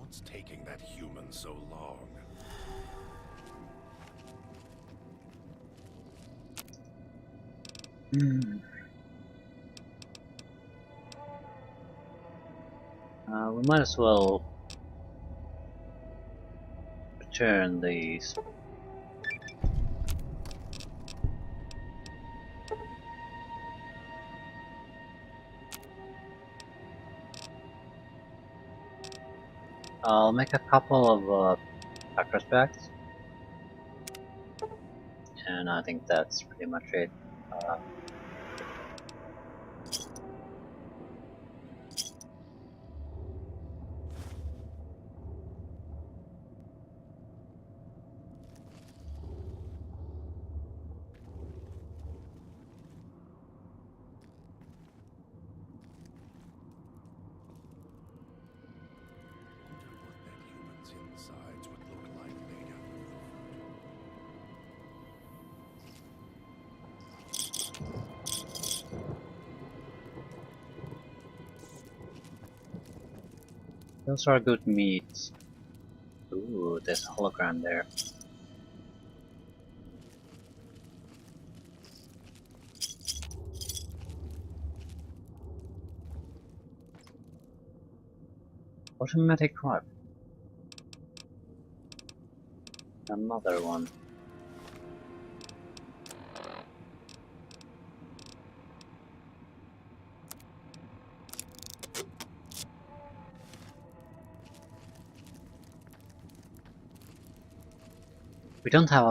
What's taking that human so long? We might as well return these. I'll make a couple of backers packs, and I think that's pretty much it. Wonder what that human's insides would look like made out of the food. Those are good meats. Ooh, there's a hologram there. Automatic rifle. Another one. We don't have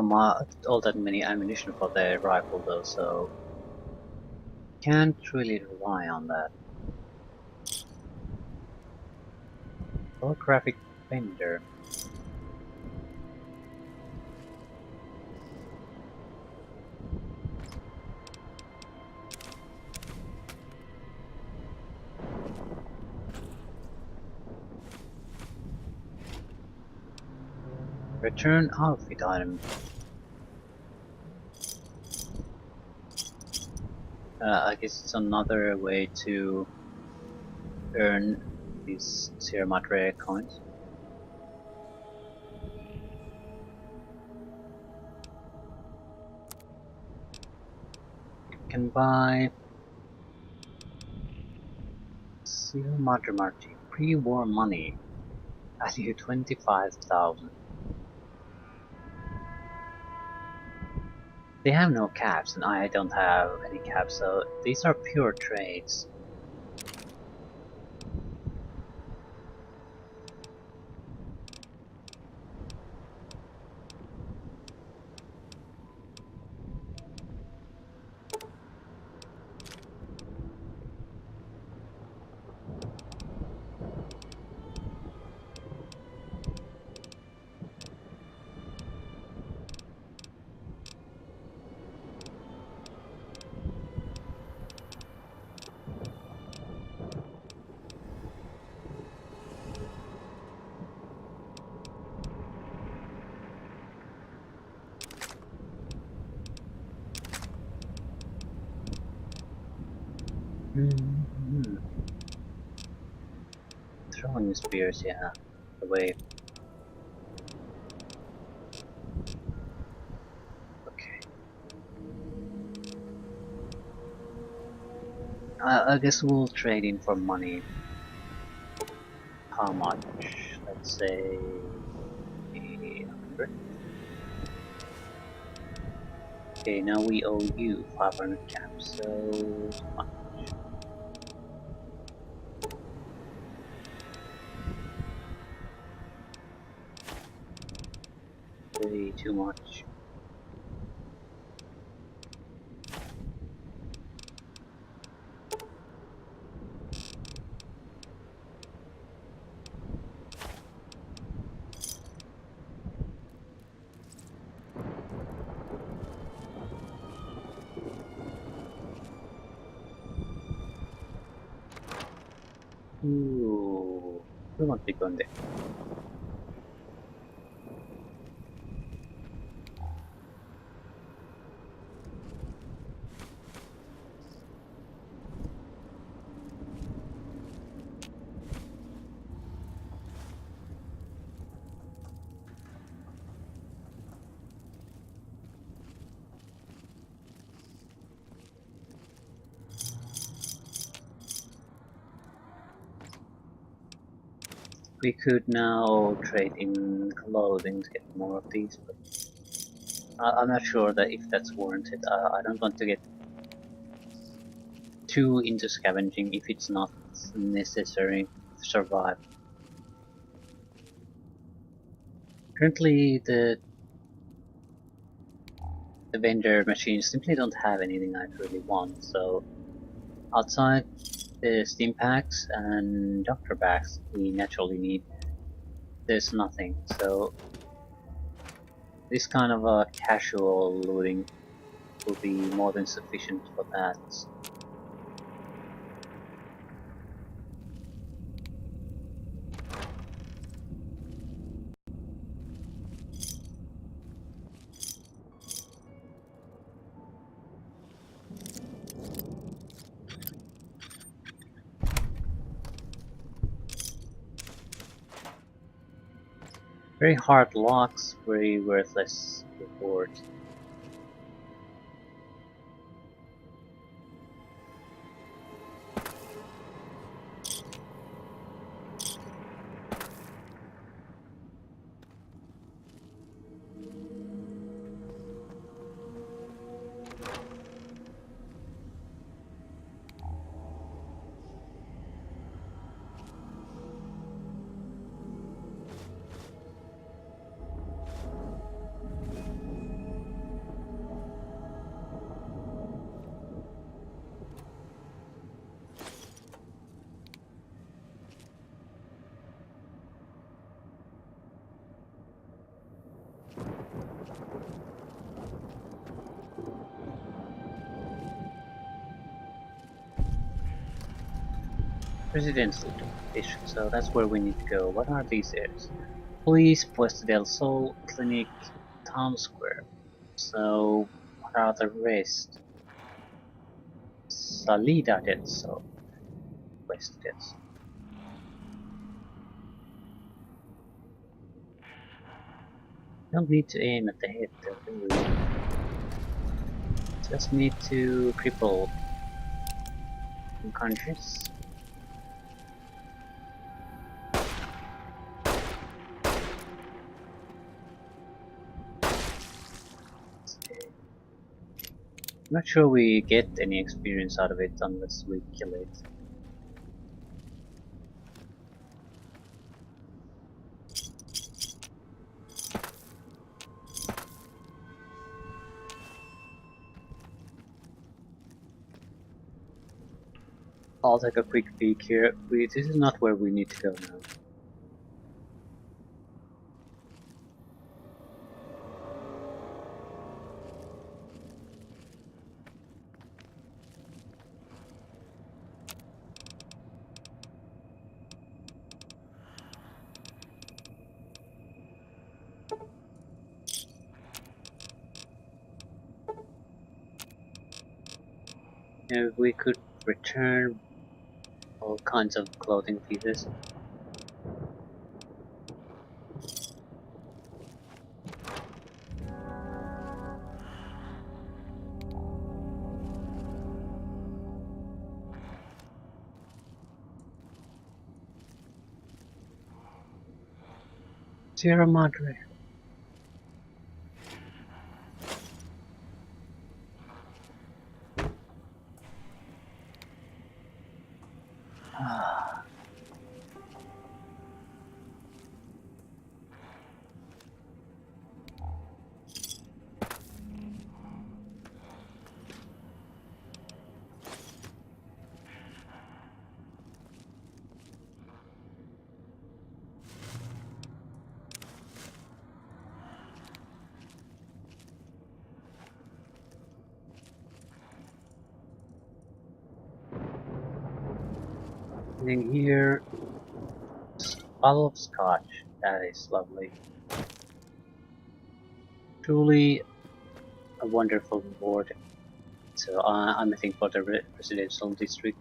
all that many ammunition for the rifle though, so can't really rely on that. Holographic fender. Return outfit item. I guess it's another way to earn these Sierra Madre coins. Can buy Sierra Madre Marti pre-war money. Value 25,000. They have no caps, and I don't have any caps, so these are pure trades. Throwing spears, yeah. The way. Okay. I guess we'll trade in for money. How much? Let's say 100. Okay, now we owe you 500 caps, so how much? Way too much. Ooh, we won't be going there. We could now trade in clothing to get more of these, but I'm not sure that if that's warranted. I don't want to get too into scavenging if it's not necessary to survive. Currently, the vendor machines simply don't have anything I really want, so outside the steam packs and doctor bags we naturally need, there's nothing. So this kind of a casual looting will be more than sufficient for that. Very hard locks, very worthless reward. Residential district, so that's where we need to go. What are these areas? Police, Puesto del Sol, Clinic, Town Square. So, what are the rest? Salida del Sol, Puesto del Sol. Don't need to aim at the head though, do we? Just need to cripple unconscious. I'm not sure we get any experience out of it unless we kill it. I'll take a quick peek here. This is not where we need to go now. If we could return all kinds of clothing pieces. Sierra Madre. And then here, bottle of scotch. That is lovely. Truly a wonderful reward. So I'm looking for the residential district.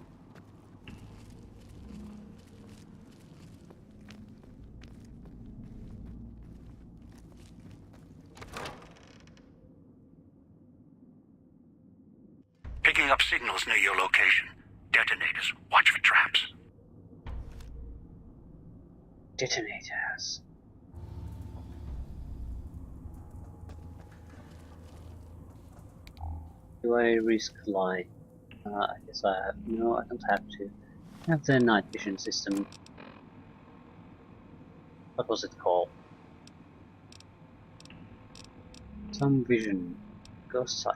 Picking up signals near your location. Detonators. Watch for traps. Detonators. Do I risk life? I guess I have. No, I don't have to. I have the night vision system. What was it called? Some vision. Ghost sight.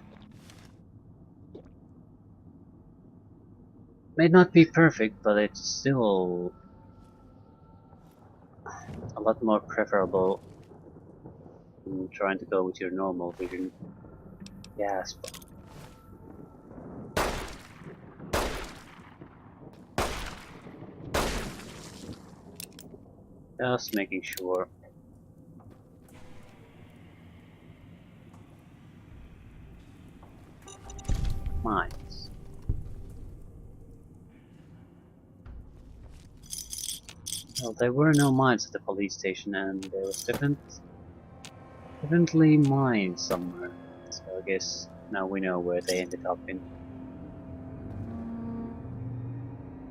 May not be perfect, but it's still a lot more preferable than trying to go with your normal vision. Yes. Just making sure. Mines. Well, there were no mines at the police station, and there was definitely mines somewhere. So I guess now we know where they ended up in.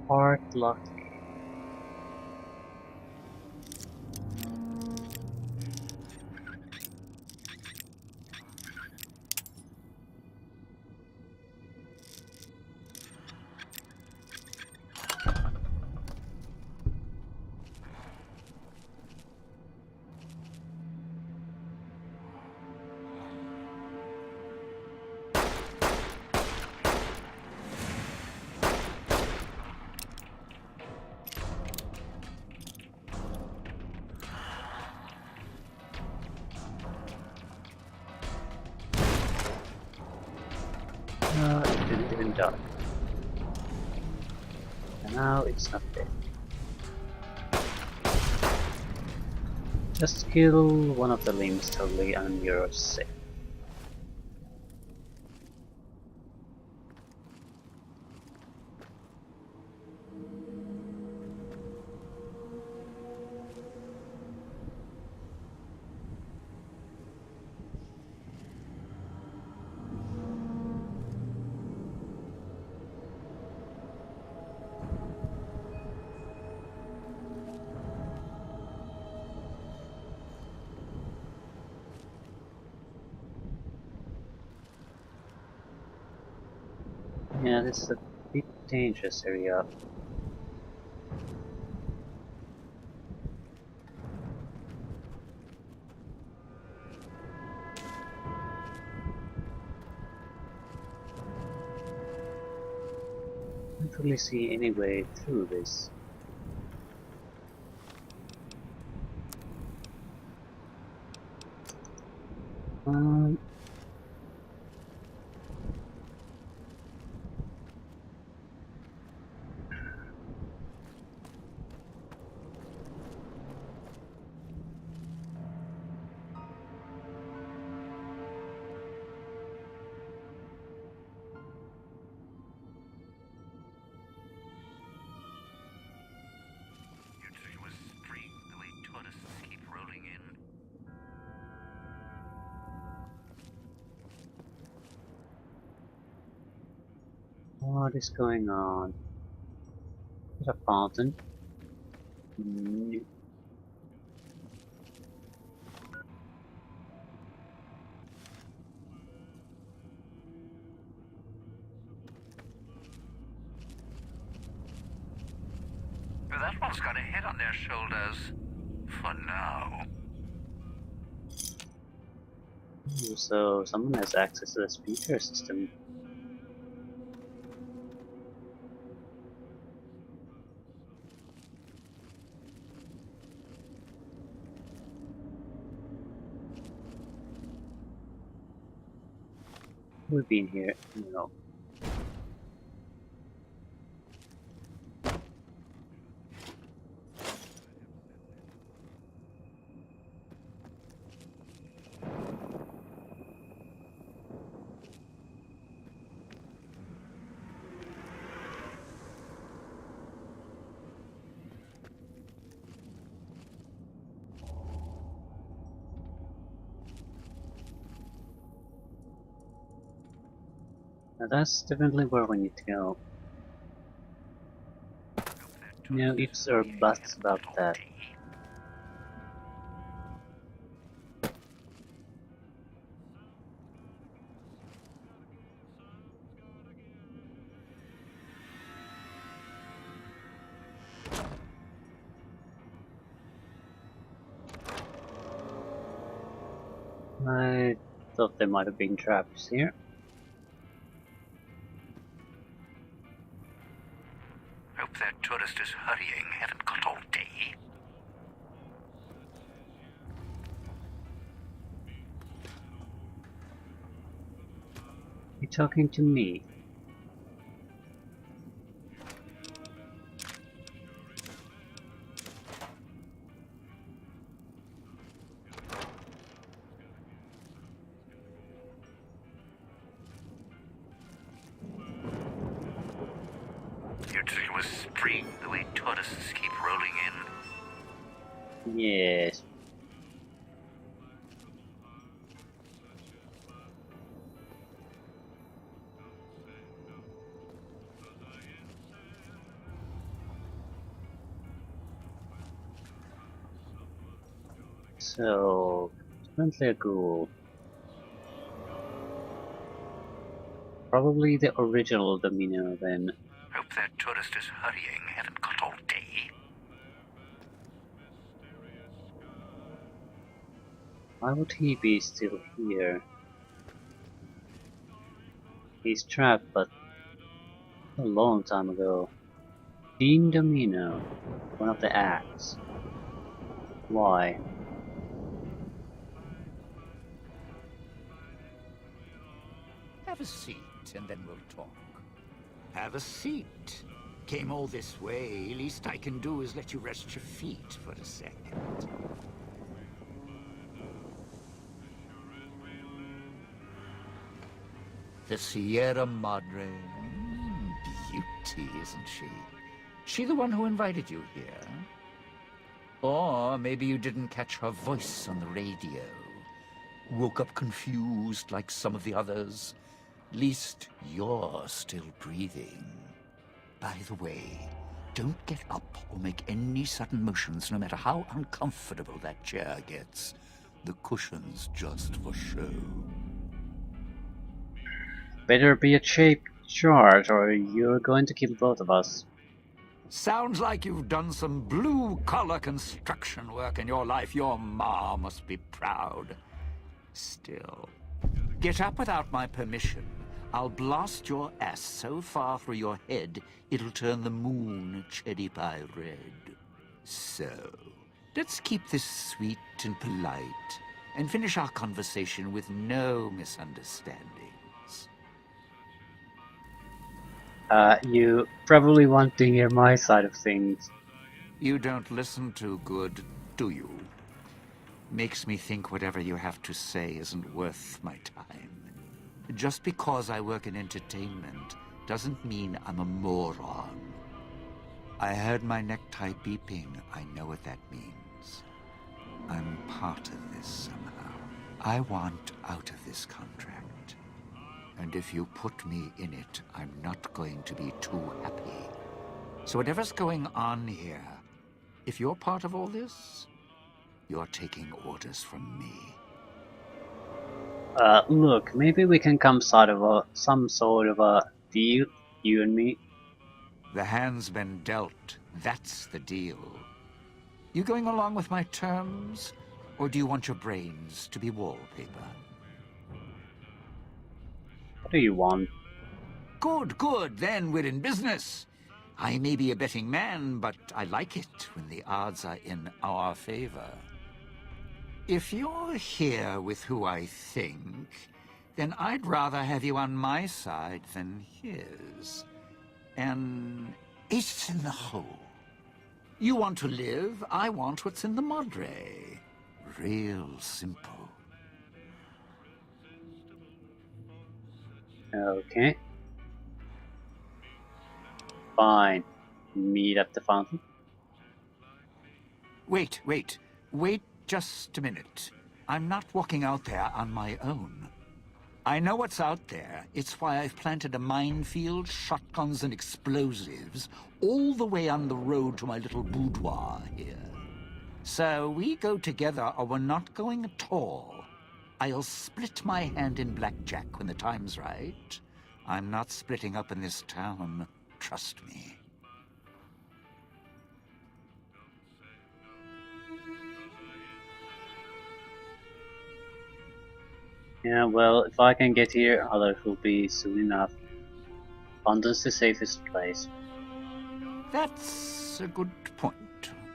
Hard luck. It didn't even die. And now it's not dead. Just kill one of the limbs totally and you're safe. Yeah, this is a bit dangerous area. I don't really see any way through this. Um, You'd say it was strange the way tourists keep rolling in. what is going on? There's a fountain. But that one's got a head on their shoulders. For now. So someone has access to the speaker system. We've been here, no. Now that's definitely where we need to go. No ifs or buts about that. I thought there might have been traps here. Hope that tourist is hurrying. Haven't got all day. You talking to me? You'd think it was spring, the way tourists keep rolling in. Yes. So, currently a ghoul. Probably the original Domino then. Hope that tourist is hurrying. Haven't got all day. Why would he be still here? He's trapped, but a long time ago. Dean Domino, one of the acts. Why? Have a seat, and then we'll talk. Have a seat. Came all this way, least I can do is let you rest your feet for a second. The Sierra Madre. Beauty, isn't she? She the one who invited you here? Or maybe you didn't catch her voice on the radio. Woke up confused like some of the others. Least you're still breathing. By the way, don't get up or make any sudden motions, no matter how uncomfortable that chair gets. The cushion's just for show. Better be a cheap charge or you're going to kill both of us. Sounds like you've done some blue-collar construction work in your life. Your ma must be proud. Still, get up without my permission. I'll blast your ass so far through your head, it'll turn the moon cherry pie red. So, let's keep this sweet and polite, and finish our conversation with no misunderstandings. You probably want to hear my side of things. You don't listen too good, do you? Makes me think whatever you have to say isn't worth my time. Just because I work in entertainment doesn't mean I'm a moron. I heard my necktie beeping. I know what that means. I'm part of this somehow. I want out of this contract. And if you put me in it, I'm not going to be too happy. So whatever's going on here, if you're part of all this, you're taking orders from me. Look, maybe we can come some sort of a deal, you and me. The hand's been dealt. That's the deal. You going along with my terms, or do you want your brains to be wallpaper? What do you want? Good, good. Then we're in business. I may be a betting man, but I like it when the odds are in our favor. If you're here with who I think, then I'd rather have you on my side than his. An ace in the hole. You want to live, I want what's in the Madre. Real simple. Okay. Fine. Meet at the fountain. Wait just a minute. I'm not walking out there on my own. I know what's out there. It's why I've planted a minefield, shotguns and explosives all the way on the road to my little boudoir here. So we go together or we're not going at all. I'll split my hand in blackjack when the time's right. I'm not splitting up in this town, trust me. Yeah, well, if I can get here, others will be soon enough. London's the safest place. That's a good point.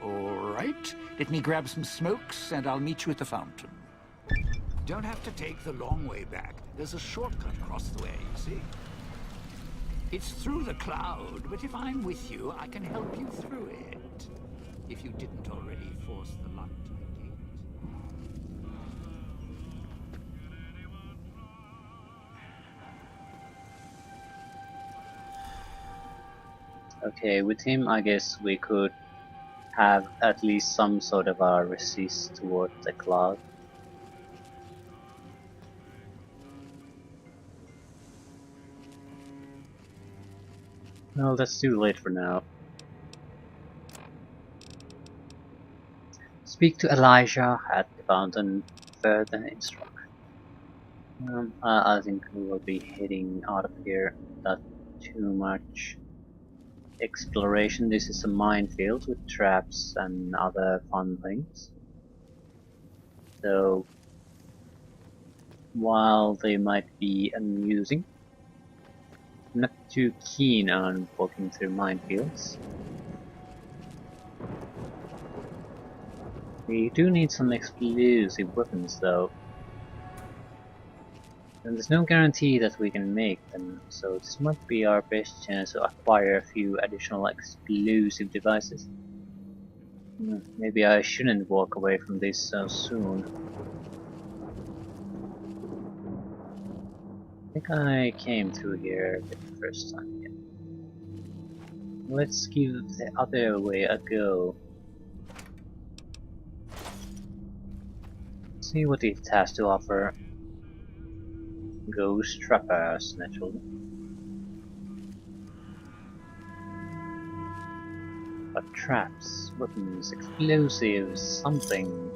All right. Let me grab some smokes and I'll meet you at the fountain. Don't have to take the long way back. There's a shortcut across the way, you see? It's through the cloud, but if I'm with you, I can help you through it. If you didn't already force the lock to the gate. Okay, with him, I guess we could have at least some sort of a resist towards the cloud. No, that's too late for now. Speak to Elijah at the fountain, further instruct. I think we will be heading out of here. Not too much exploration. This is a minefield with traps and other fun things. So, while they might be amusing, I'm not too keen on walking through minefields. We do need some explosive weapons though. And there's no guarantee that we can make them, so this might be our best chance to acquire a few additional explosive devices. Maybe I shouldn't walk away from this so soon. I think I came through here the first time. Yeah. Let's give the other way a go. See what it has to offer. Ghost trappers, naturally. But traps, weapons, explosives, something.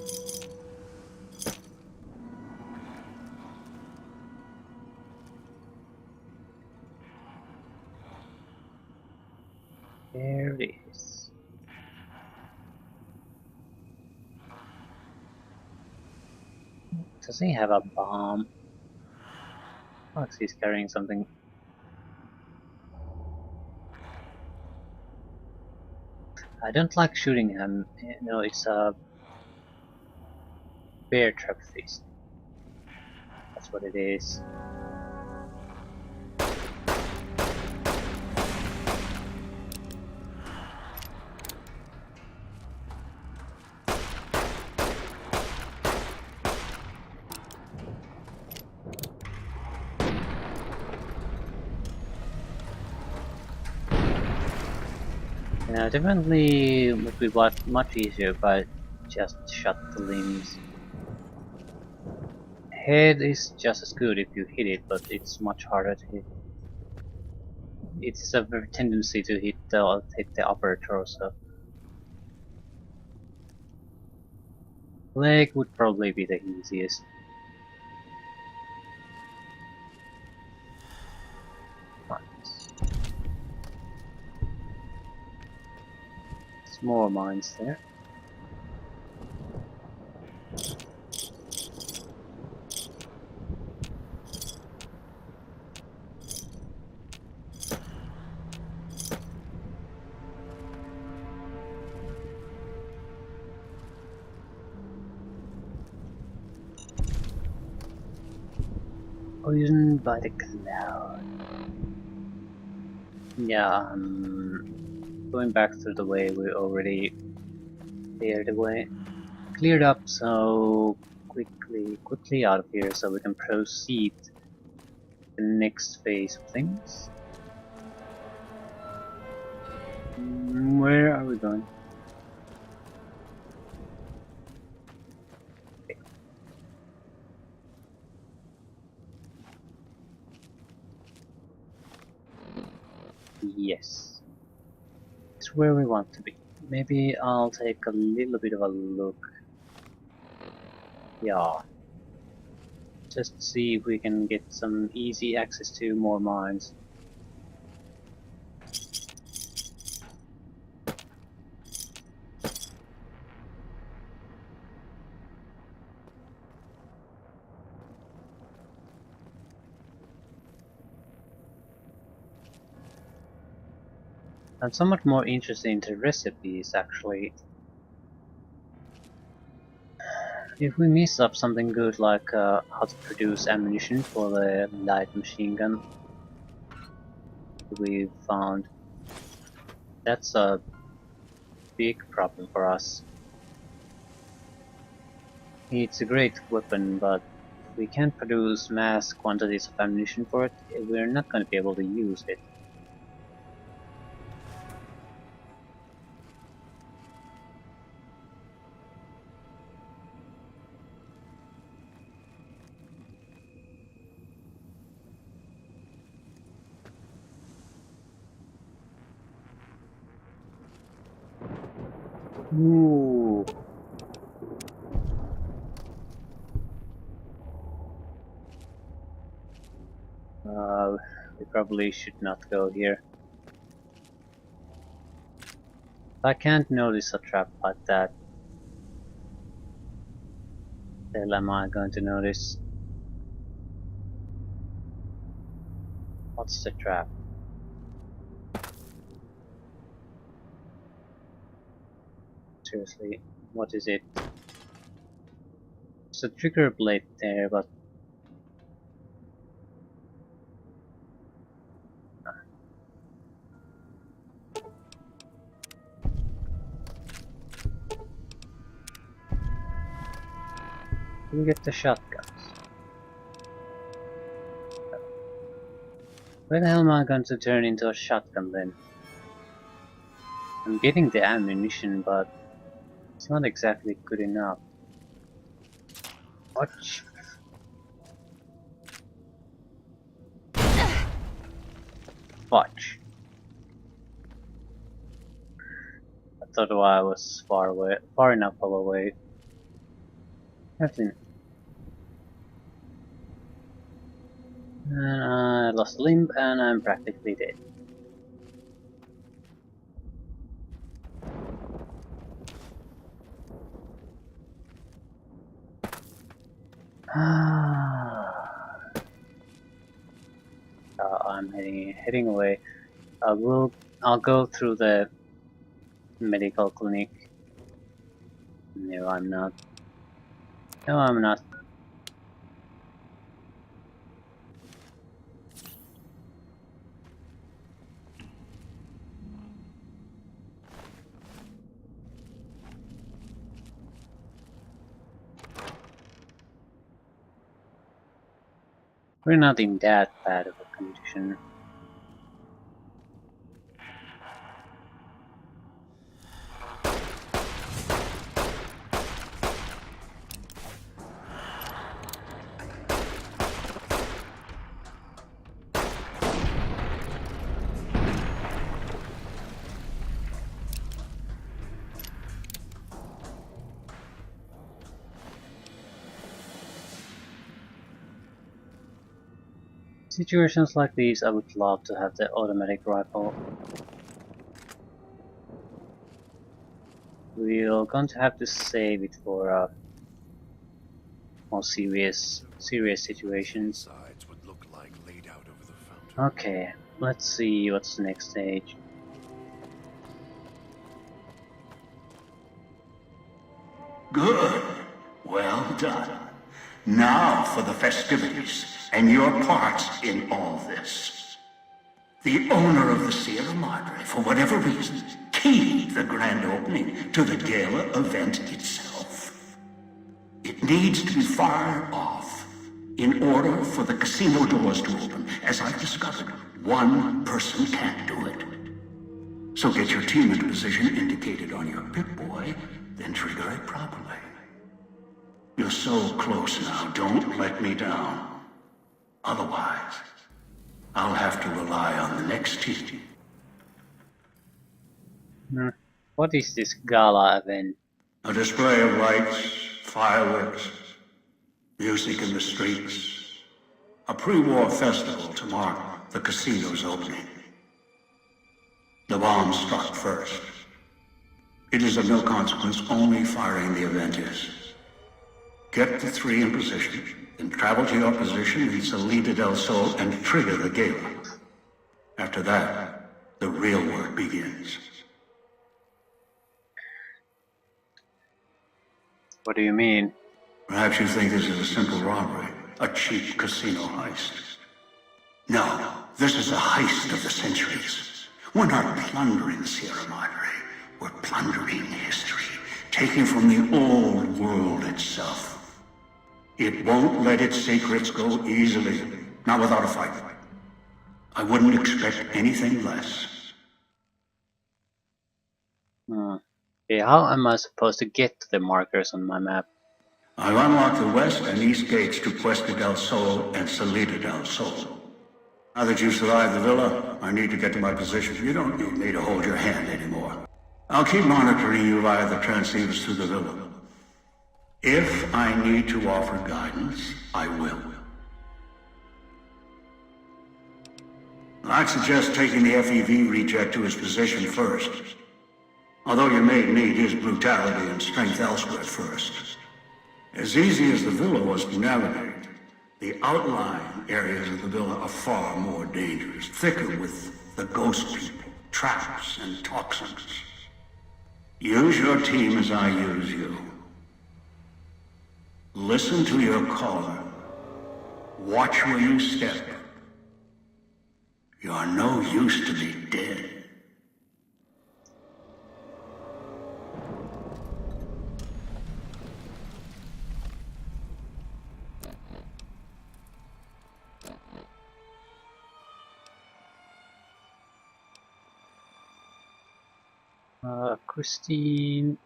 There it is. Does he have a bomb? Oh, he's carrying something. I don't like shooting him. No, it's a bear trap feast. That's what it is. Yeah, definitely would be much easier if I just shot the limbs. Head is just as good if you hit it, but it's much harder to hit. It's a very tendency to hit the upper torso. Leg would probably be the easiest. Mines. Some more mines there. Poisoned by the cloud. Yeah, going back through the way we already cleared away. Cleared up, so quickly out of here so we can proceed to the next phase of things. Where are we going? Okay. Yes. It's where we want to be. Maybe I'll take a little bit of a look. Yeah. Just see if we can get some easy access to more mines. I'm somewhat more interested in the recipes, actually. If we miss up something good like how to produce ammunition for the light machine gun we found, that's a big problem for us. It's a great weapon, but we can't produce mass quantities of ammunition for it. We're not going to be able to use it. Ooh. We probably should not go here. I can't notice a trap like that. The hell am I going to notice? What's the trap? Seriously, what is it? There's a trigger blade there, but we get the shotguns. Where the hell am I going to turn into a shotgun then? I'm getting the ammunition, but it's not exactly good enough. Watch. Watch. I thought I was far enough away. Nothing. And I lost a limb, and I'm practically dead. I'm heading away. I'll go through the medical clinic. No, I'm not. No, I'm not. We're not in that bad of a condition. Situations like these, I would love to have the automatic rifle. We're going to have to save it for more serious situations. Sides would look like laid out over the fountain. Okay, let's see what's the next stage. Good. Well done. Now for the festivities and your part in all this. The owner of the Sierra Madre, for whatever reason, keyed the grand opening to the gala event itself. It needs to be fired off in order for the casino doors to open. As I've discovered, one person can't do it. So get your team into position indicated on your Pip-Boy, then trigger it properly. You're so close now, don't let me down. Otherwise, I'll have to rely on the next team. What is this gala event? A display of lights, fireworks, music in the streets. A pre-war festival to mark the casino's opening. The bomb struck first. It is of no consequence, only firing the event is. Get the three in position, then travel to your position in Salida del Sol and trigger the gala. After that, the real work begins. What do you mean? Perhaps you think this is a simple robbery, a cheap casino heist. No, this is a heist of the centuries. We're not plundering Sierra Madre. We're plundering history, taking from the old world itself. It won't let its secrets go easily, not without a fight. I wouldn't expect anything less. Okay, how am I supposed to get to the markers on my map? I've unlocked the west and east gates to Puesta del Sol and Salida del Sol. Now that you've survived the villa, I need to get to my position. You don't need me to hold your hand anymore. I'll keep monitoring you via the transceivers through the villa. If I need to offer guidance, I will. I'd suggest taking the FEV reject to his position first. Although you may need his brutality and strength elsewhere first. As easy as the villa was to navigate, the outlying areas of the villa are far more dangerous, thicker with the ghost people, traps, and toxins. Use your team as I use you. Listen to your caller. Watch where you step. You're no use to me dead. Christine.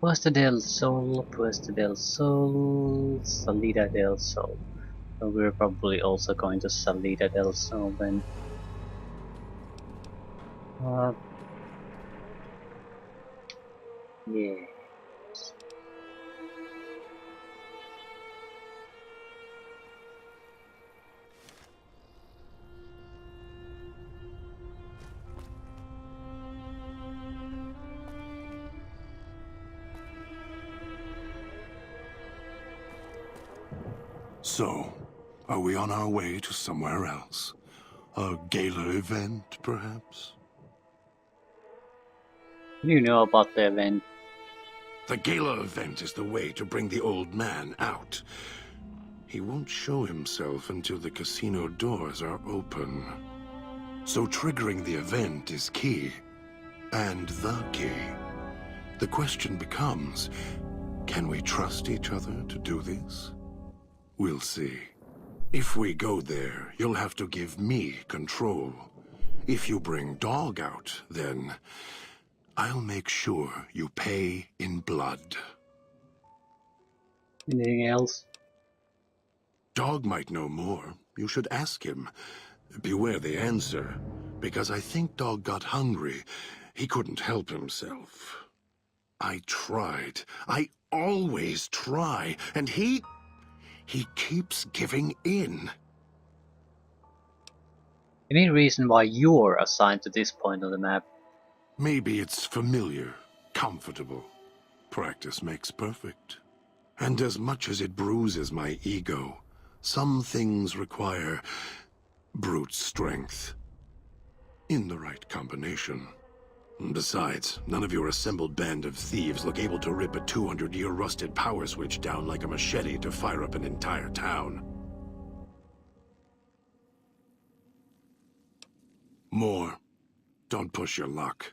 Puesta del Sol, Puesta del Sol, Salida del Sol. So we're probably also going to Salida del Sol then. Yeah. So, are we on our way to somewhere else? A gala event, perhaps? What do you know about the event? The gala event is the way to bring the old man out. He won't show himself until the casino doors are open. So triggering the event is key. And the key. The question becomes, can we trust each other to do this? We'll see. If we go there, you'll have to give me control. If you bring Dog out, then I'll make sure you pay in blood. Anything else? Dog might know more. You should ask him. Beware the answer, because I think Dog got hungry. He couldn't help himself. I tried. I always try, and he keeps giving in. Any reason why you're assigned to this point on the map? Maybe it's familiar, comfortable. Practice makes perfect. And as much as it bruises my ego, some things require brute strength. In the right combination. Besides, none of your assembled band of thieves look able to rip a 200-year rusted power switch down like a machete to fire up an entire town. More. Don't push your luck.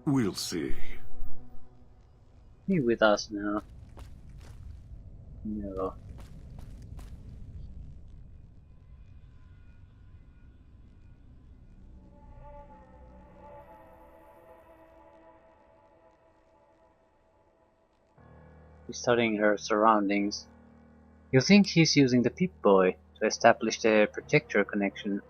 We'll see. Be with us now. No. She's studying her surroundings. You think he's using the Pip-Boy to establish the Protector connection?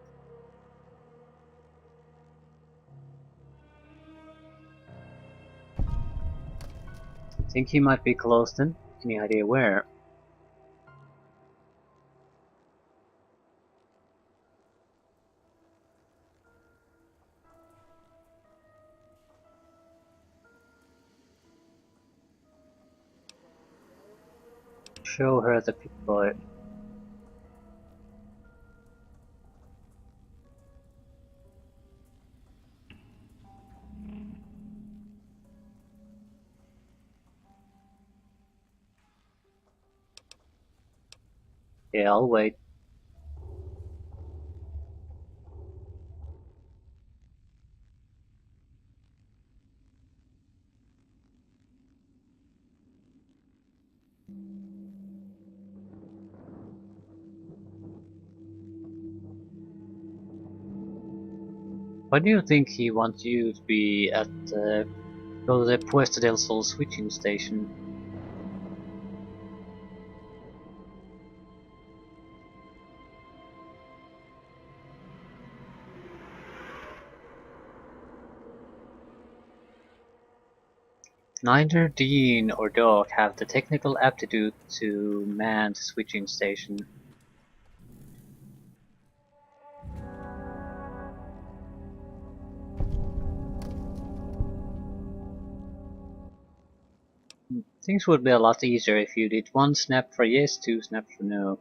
Think he might be close then? Any idea where? show her the boy. Yeah, I'll wait. Why do you think he wants you to be at go to the Puesta del Sol switching station? Neither Dean or Doc have the technical aptitude to man the switching station. Things would be a lot easier if you did one snap for yes, two snaps for no.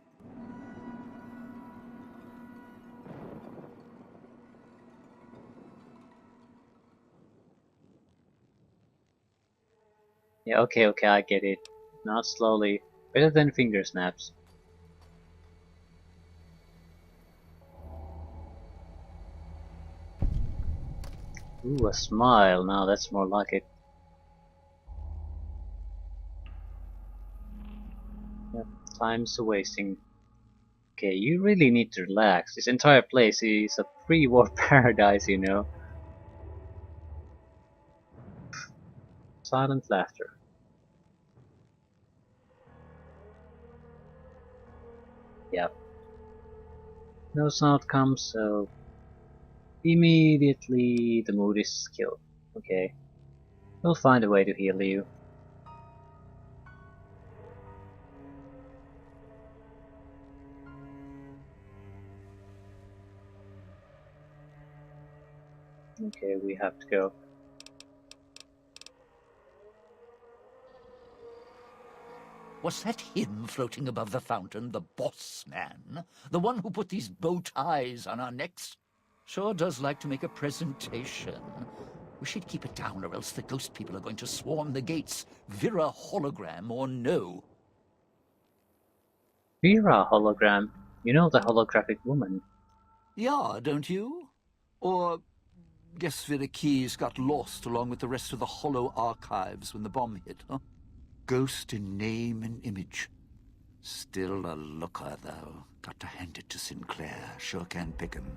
Yeah, okay, I get it. Not slowly. Better than finger snaps. Ooh, a smile. Now that's more like it. Yep, time's a wasting. Okay, you really need to relax. This entire place is a pre-war paradise, you know. Silent laughter. Yep. No sound comes, so immediately the mood is killed. Okay. We'll find a way to heal you. Okay, we have to go. Was that him floating above the fountain, the boss man? The one who put these bow ties on our necks? Sure does like to make a presentation. We should keep it down, or else the ghost people are going to swarm the gates. Vera hologram or no. Vera hologram. You know the holographic woman. Yeah, don't you? Or guess Vera Keys got lost along with the rest of the Hollow archives when the bomb hit, huh? Ghost in name and image. Still a looker, though. Got to hand it to Sinclair. Sure can pick 'em.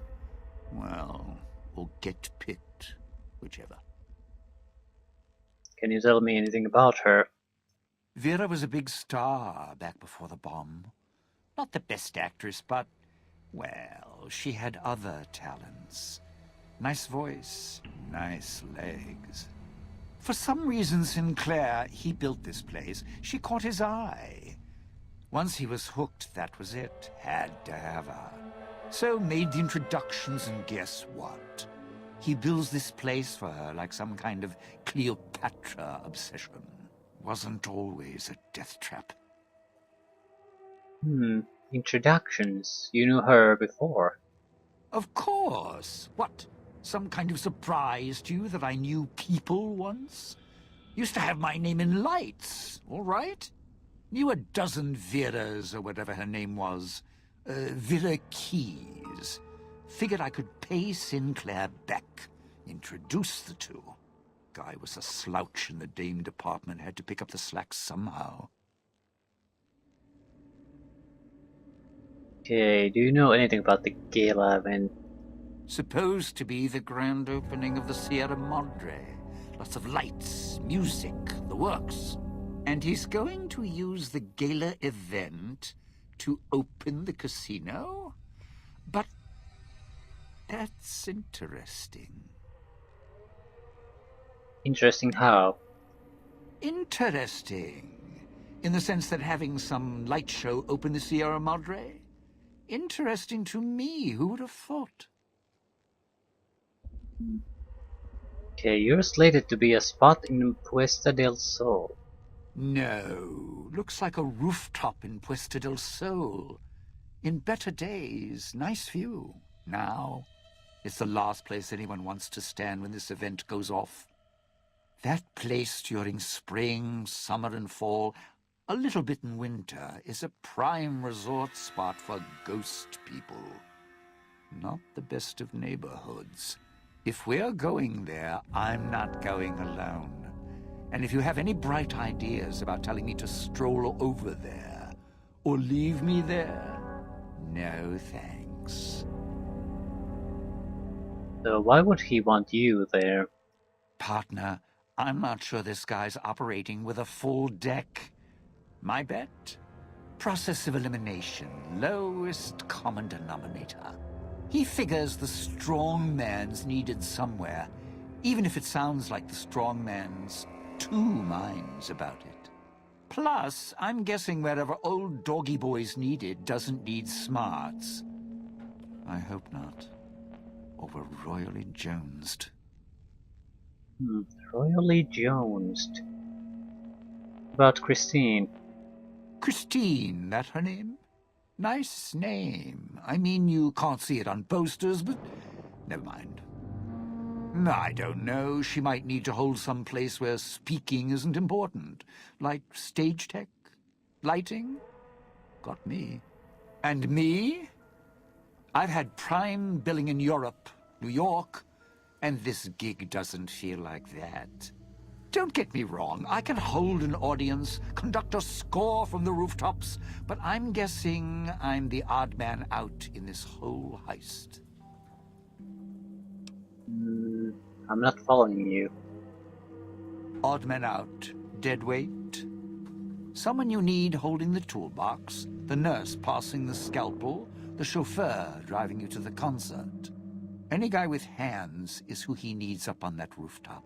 Well, or get picked. Whichever. Can you tell me anything about her? Vera was a big star back before the bomb. Not the best actress, but, well, she had other talents. Nice voice, nice legs. For some reason, Sinclair, he built this place. She caught his eye. Once he was hooked, that was it. Had to have her. So made the introductions, and guess what? He builds this place for her like some kind of Cleopatra obsession. Wasn't always a death trap. Introductions. You knew her before. Of course. What? Some kind of surprise to you that I knew people once? Used to have my name in lights, all right? Knew a dozen Veras, or whatever her name was. Vera Keys. Figured I could pay Sinclair back. Introduce the two. Guy was a slouch in the dame department. Had to pick up the slack somehow. Okay, do you know anything about the gala event? Supposed to be the grand opening of the Sierra Madre. Lots of lights, music, the works. And he's going to use the gala event to open the casino? But that's interesting. Interesting how? Interesting. In the sense that having some light show open the Sierra Madre? Interesting to me. Who would have thought? Okay, you're slated to be a spot in Puesta del Sol. No, looks like a rooftop in Puesta del Sol. In better days, nice view. Now, it's the last place anyone wants to stand when this event goes off. That place during spring, summer and fall, a little bit in winter, is a prime resort spot for ghost people. Not the best of neighborhoods. If we're going there, I'm not going alone. And if you have any bright ideas about telling me to stroll over there, or leave me there, no thanks. So why would he want you there? Partner, I'm not sure this guy's operating with a full deck. My bet? Process of elimination, lowest common denominator. He figures the strong man's needed somewhere, even if it sounds like the strong man's two minds about it. Plus, I'm guessing wherever old doggy boy's needed doesn't need smarts. I hope not. Or we're royally jonesed. Royally jonesed. About Christine. Christine, that her name? Nice name. I mean, you can't see it on posters, but never mind. I don't know. She might need to hold some place where speaking isn't important. Like stage tech? Lighting? Got me. And me? I've had prime billing in Europe, New York, and this gig doesn't feel like that. Don't get me wrong, I can hold an audience, conduct a score from the rooftops, but I'm guessing I'm the odd man out in this whole heist. I'm not following you. Odd man out, dead weight. Someone you need holding the toolbox, the nurse passing the scalpel, the chauffeur driving you to the concert. Any guy with hands is who he needs up on that rooftop.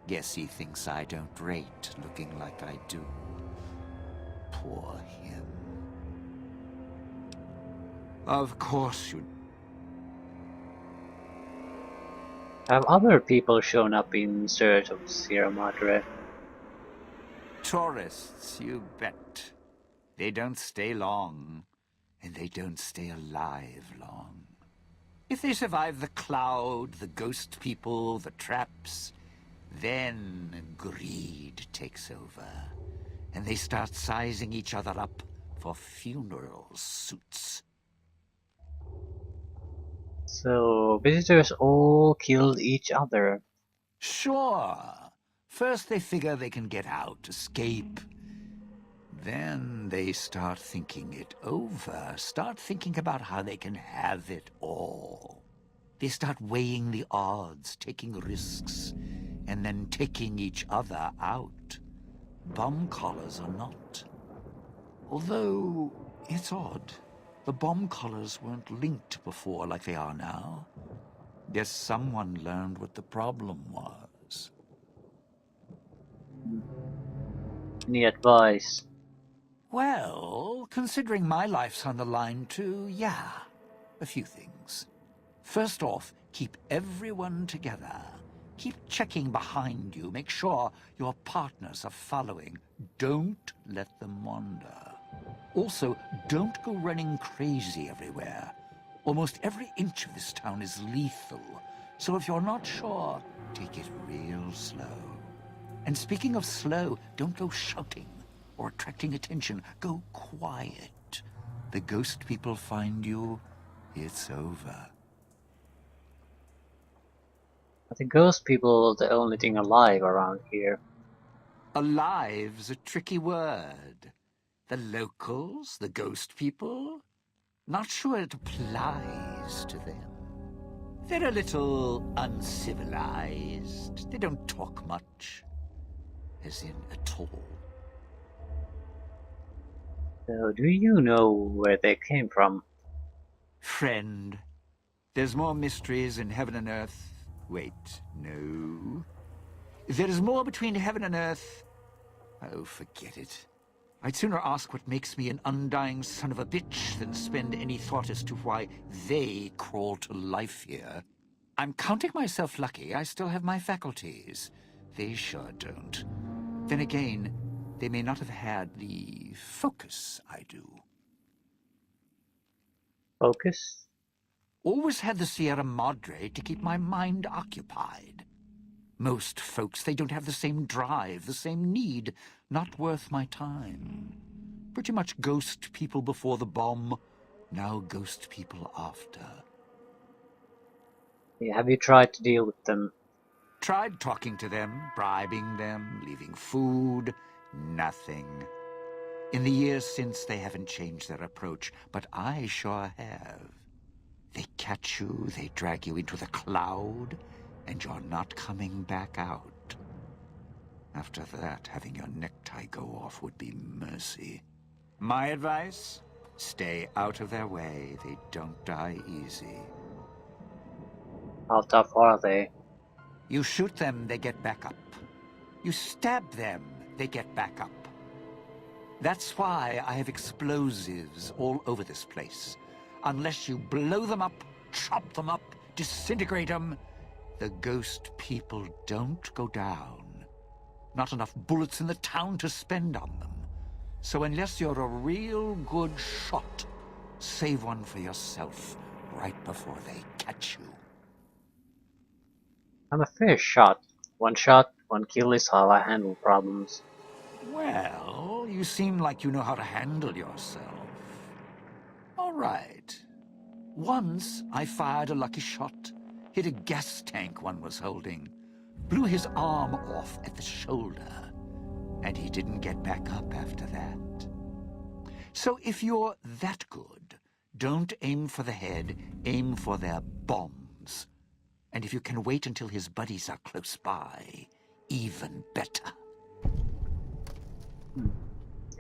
Guess he thinks I don't rate looking like I do. Poor him. Of course you... Have other people shown up in search of Sierra Madre? Tourists, you bet. They don't stay long, and they don't stay alive long. If they survive the cloud, the ghost people, the traps, then greed takes over, and they start sizing each other up for funeral suits. So, visitors all killed each other. Sure. First they figure they can get out, escape. Then they start thinking it over, start thinking about how they can have it all. They start weighing the odds, taking risks, and then taking each other out. Bomb collars or not. Although, it's odd. The bomb collars weren't linked before like they are now. Guess someone learned what the problem was. Any advice? Well, considering my life's on the line too, yeah, a few things. First off, keep everyone together. Keep checking behind you. Make sure your partners are following. Don't let them wander. Also, don't go running crazy everywhere. Almost every inch of this town is lethal. So if you're not sure, take it real slow. And speaking of slow, don't go shouting or attracting attention. Go quiet. The ghost people find you, it's over. Are the ghost people the only thing alive around here? Alive's a tricky word. The locals, the ghost people, not sure it applies to them. They're a little uncivilized. They don't talk much. As in, at all. So, do you know where they came from? Friend, there's more mysteries in heaven and earth. Wait, no. There is more between heaven and earth. Oh, forget it. I'd sooner ask what makes me an undying son of a bitch than spend any thought as to why they crawl to life here. I'm counting myself lucky I still have my faculties. They sure don't. Then again, They may not have had the focus I do. Focus? Always had the Sierra Madre to keep my mind occupied. Most folks, they don't have the same drive, the same need. Not worth my time. Pretty much ghost people before the bomb, now ghost people after. Yeah, have you tried to deal with them? Tried talking to them, bribing them, leaving food. Nothing. In the years since, they haven't changed their approach, but I sure have. They catch you, they drag you into the cloud, and you're not coming back out. After that, having your necktie go off would be mercy. My advice? Stay out of their way. They don't die easy. How tough are they? You shoot them, they get back up. You stab them, they get back up. That's why I have explosives all over this place. Unless you blow them up, chop them up, disintegrate them, the ghost people don't go down. Not enough bullets in the town to spend on them. So unless you're a real good shot, save one for yourself right before they catch you. I'm a fair shot. One kill is how I handle problems. Well, you seem like you know how to handle yourself. All right. Once I fired a lucky shot, hit a gas tank one was holding, blew his arm off at the shoulder, and he didn't get back up after that. So if you're that good, don't aim for the head, aim for their bombs. And if you can wait until his buddies are close by, even better.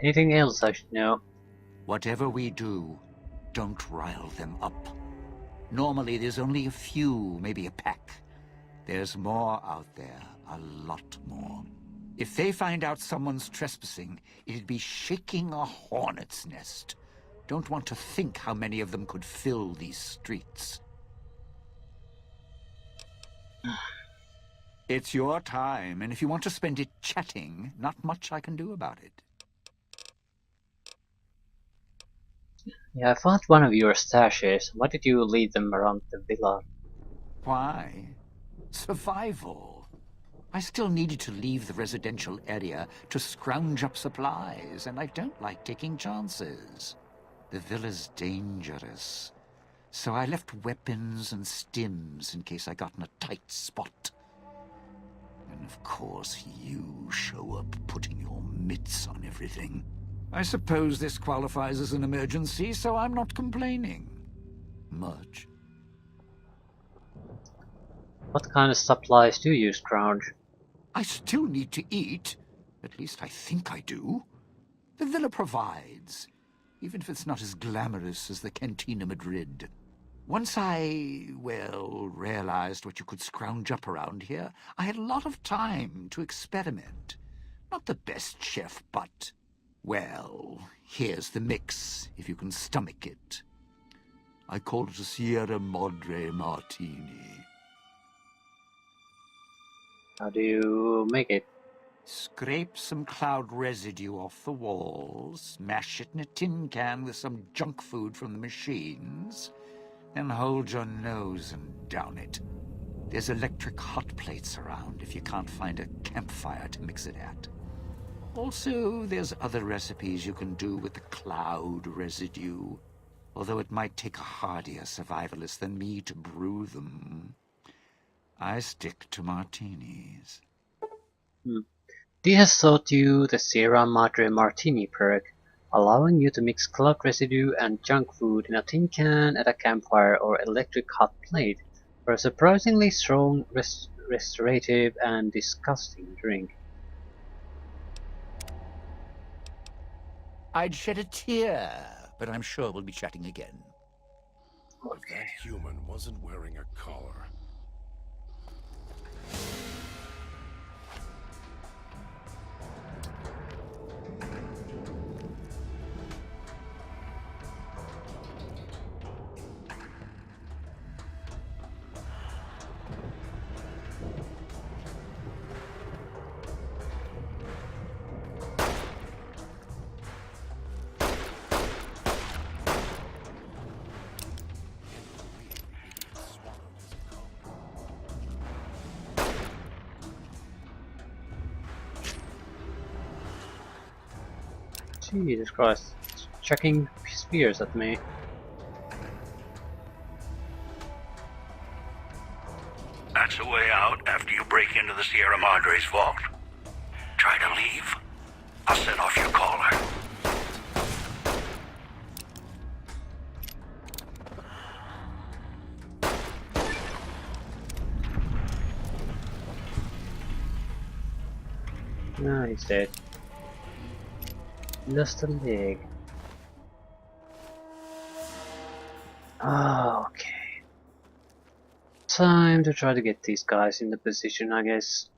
Anything else I should know? Whatever we do, don't rile them up. Normally there's only a few, maybe a pack. There's more out there, a lot more. If they find out someone's trespassing, it'd be shaking a hornet's nest. Don't want to think how many of them could fill these streets. It's your time, and if you want to spend it chatting, not much I can do about it. Yeah, I found one of your stashes. Why did you lead them around the villa? Why? Survival. I still needed to leave the residential area to scrounge up supplies, and I don't like taking chances. The villa's dangerous, so I left weapons and stims in case I got in a tight spot. And of course, you show up putting your mitts on everything. I suppose this qualifies as an emergency, so I'm not complaining. Much. What kind of supplies do you scrounge? I still need to eat. At least I think I do. The villa provides, even if it's not as glamorous as the Cantina Madrid. Once I, realized what you could scrounge up around here, I had a lot of time to experiment. Not the best chef, but, here's the mix, if you can stomach it. I call it a Sierra Madre Martini. How do you make it? Scrape some cloud residue off the walls, mash it in a tin can with some junk food from the machines, then hold your nose and down it. There's electric hot plates around if you can't find a campfire to mix it at. Also, there's other recipes you can do with the cloud residue, although it might take a hardier survivalist than me to brew them. I stick to martinis. Dee has taught you the Sierra Madre Martini perk, allowing you to mix cloud residue and junk food in a tin can at a campfire or electric hot plate for a surprisingly strong, restorative, and disgusting drink. I'd shed a tear, but I'm sure we'll be chatting again. If that human wasn't wearing a collar. Jesus Christ. It's chucking spears at me. That's the way out after you break into the Sierra Madre's vault. Try to leave. I'll set off your caller. No, he's dead. Lost a leg. Oh, okay. Time to try to get these guys in the position, I guess.